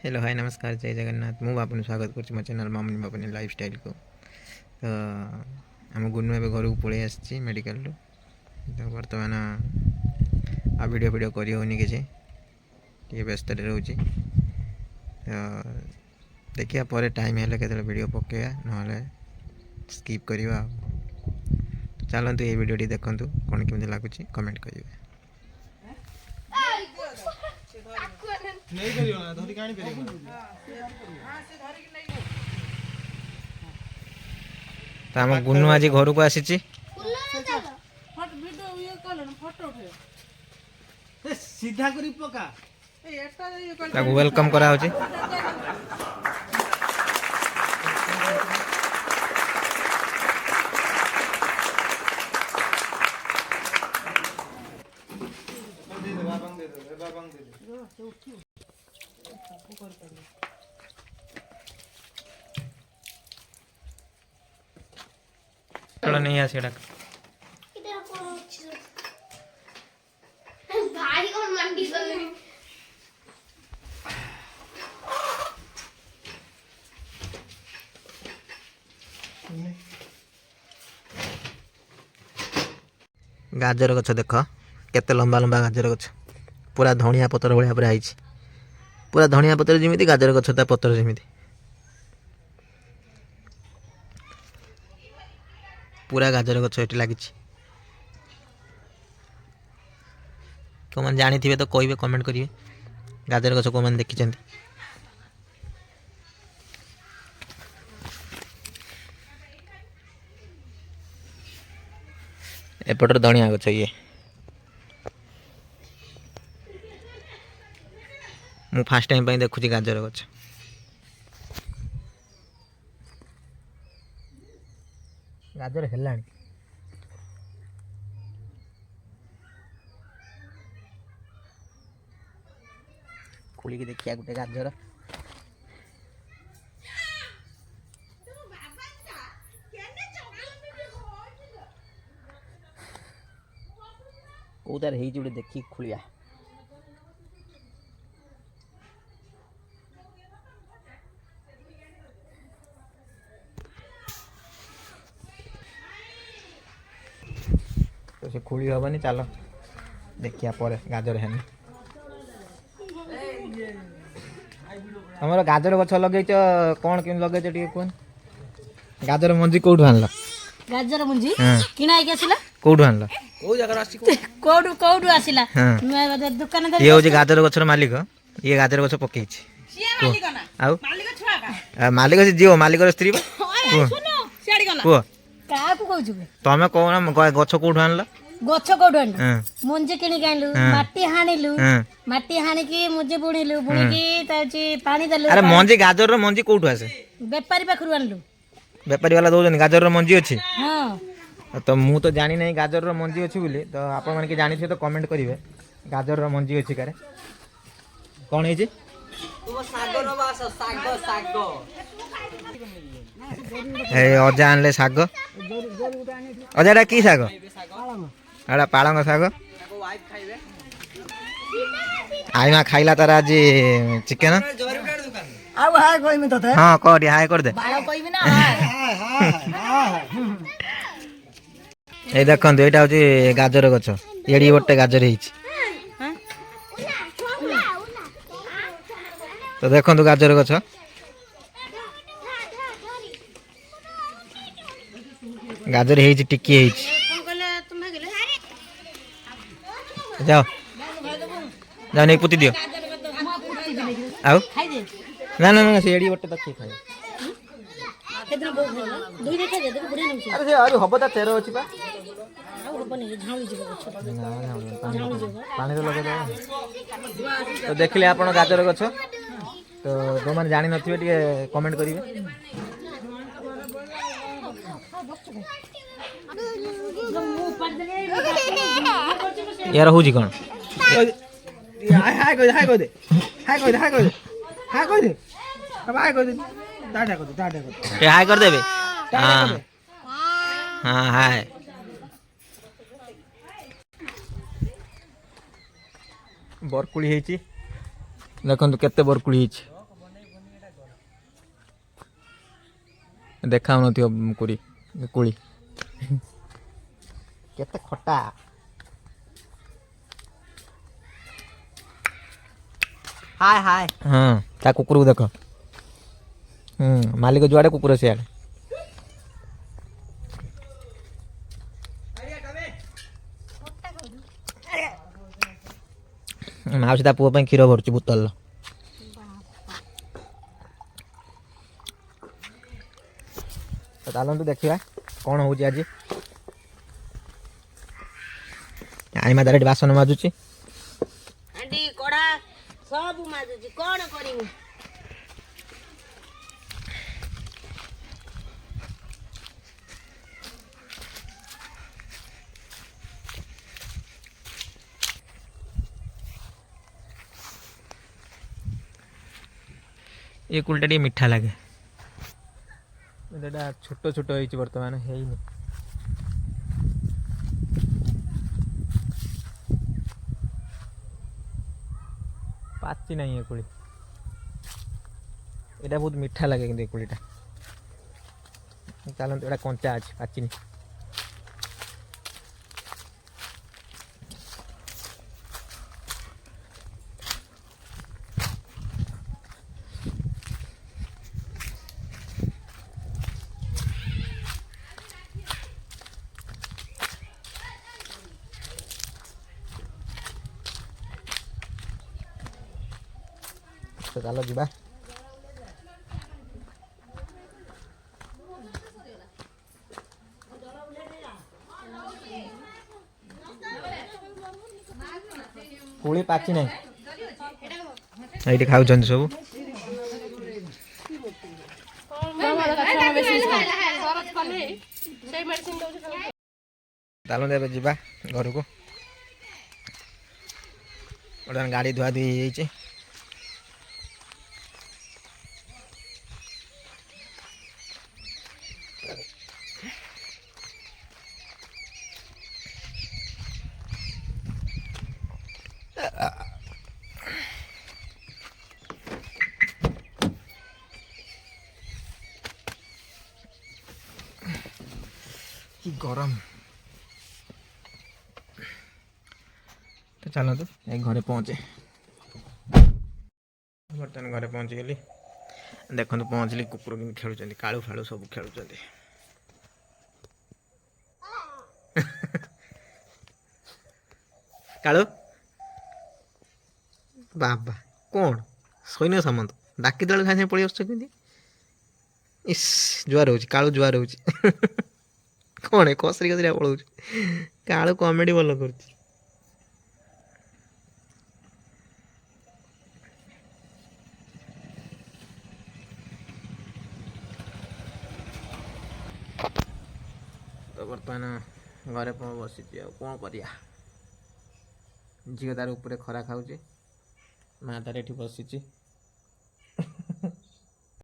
Hello hi नमस्कार जय जगन्नाथ मु आपन स्वागत कर मो चैनल मामनी बापनी लाइफ स्टाइल को तो आम गुनु ए घर को पलि आसी मेडिकल तो बर्तमान आ वीडियो करनी कि व्यस्त रोचे तो देखिए पर टाइम है के वीडियो पकेगा ना स्किप करवा चलतु ये वीडियो देखु कौन केमी लगुच कमेंट करेंगे। तो आम गुनु आज घर को आसी सीधा करी पका वेलकम करा थोड़ा नहीं आसी भाई और मंडी चल रही गाजर गछ देख केते लंबा लंबा गाजर गछ पूरा धनिया पतर भाया पूरा आई पूरा धनिया पतर जमी गाजर गछ ता पतर जमी पूरा गाजर गछ ये लगी को मैंने जानी थे तो कहे कमेंट करेंगे गाजर गछ को मैंने देखी एपटर धनिया गछ ये मु फास्ट टाइम देखुची गाजर गछ गाजर है खोल के देखिया गोटे गाजर कौदार हो देखी खोलिया तो से खोली हेनी चलो देखिया पर गाजर है तुम गाजर गछ लगे कौन केम लगे कौन गाजर मंजी कौटू आनल गाजर मंजी किना आइके आसिला कौटू आनल को जगह आसी कोडू आसिला दुकान ये हो गाजर गछर मालिक ये गाजर गछ पकई मालिक जीव मालिक स्त्री तमें कौन गछ कौटू आनल गछ कोडू आनलु मंजी किनि आनलु माटी हानिलु माटी हानिकी मंजी बुणिलु बुणिकी ताची पानी देलु अरे मंजी गाजर रो मंजी कौटू आसे व्यापारी पाखरु आनलु व्यापारी वाला दौजन गाजर रो मंजी अछि हां तो मु तो जानी नहीं गाजर रो मंजी अछि बोली तो आपण मन के जानि छे तो कमेंट करिवे गाजर रो मंजी अछि करे कोन हे जे तुम साग नबास साग साग ए अजा आनले साग अजाडा की साग एडा पालंग साग आईमा खाइला तार आज चिकन अब हाय कोई में तो थे हां कर हाय कर दे बाळा कहिबे ना ए देखन एटा होची गाजर गछ एडी बटे गाजर हिची तो देखन गाजर गछ गाजर हिची टिकी हिची जाओ जाओ नहीं पुती दियो आओ ना ना ना सेड़ी बटे तक खाए केतना दुई देखा दे देखो बुढ़िया नमसी अरे से अरे हबो ता 13 अछि बा हबनी झाउली जीव पानी रो लगे दो तो देखले आपण गाजर गछ तो जो माने जानि नथिबे टिके कमेंट करिवे यार होजी कोन हाय कोई दे हाय कोई दे हाय कोई दे हाय कोई दे हाय कोई दे अब हाय कोई दे टाटा को दे टाटा को ए हाय कर देबे हां हां हाय बरकुड़ी देखो केते बरकुड़ी देखा कुड़ी कुड़ी केते खटा हाय हाय हाँ ता कुकुर को देख मालिक जुआड़े कुकुर सियाड़े माउसी ता पुओ क्षीर भरुची बोतल चलतु देखा कौन हो आज आईमा तार बासन माजुची ହାଣ୍ଡି କଡ଼ା ସବୁ ମାଜୁଛି କଣ କରିବୁ ये कुलटा टे मीठा लगे छोट छोट हो बर्तमान है पाची नहीं है कुली एटा बहुत मीठा लगे कि कुलीटा चलते एटा कंचा अच्छे पाचिनी तो चलो जीवा कोली पाची नहीं ये खाऊ सब चलो देवे जीवा घर को गाड़ी धुआ धुई हो कि गरम तो चलो तो एक घरे पहुँचे बर्तमान घरे पहुँची गली देखो पहुँचली कुकुर कि खेलुं कालू फालू सब खेलुं कालू बाबा कौन सैन्य सामंत डाकी दल खाई पड़े आसुँच इस जुआर हो कालू जुआर हो कौन है कसरी कसरी पड़ो कालू कमेडी भल कर तो बर्तमान घरे बसी कौन कर झील तार उपर खरा खाऊे माँ तार ये बसी